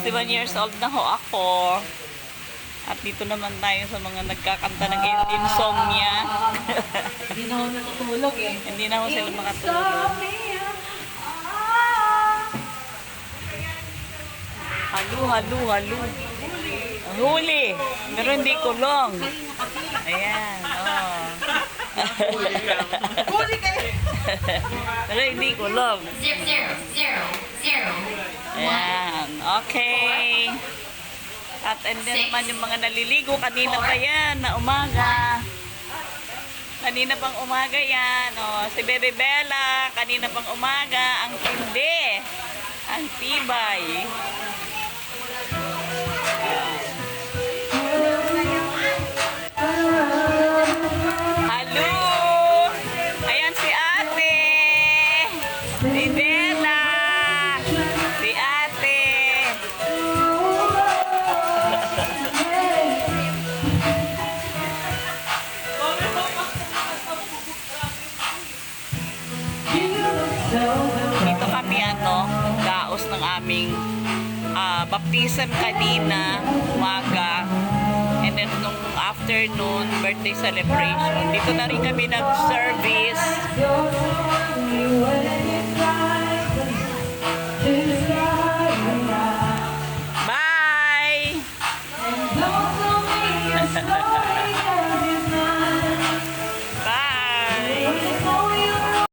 61 years old na ho ako. At dito naman tayo sa mga nagkakanta ng insomnia. Hindi na ako natutulog eh. Hindi na ho sila makatulog. Halo, halo, halo. Huli. Pero hindi kulong. Ayan, oh. Huli kayo! Pero hindi kulong. 0, 0, 0, 1. Ayan, okay. At and then naman yung mga naliligo, kanina pa yan, na umaga. Kanina pang umaga yan. O, si Bebe Bella, kanina pang umaga, ang tindi. Ang tibay. Hello! Ayan si ate! Si Bella! Si ate! Dito kami daos ng aming baptism kanina, umaga. And then nung afternoon, birthday celebration. Dito na rin kami nag-serve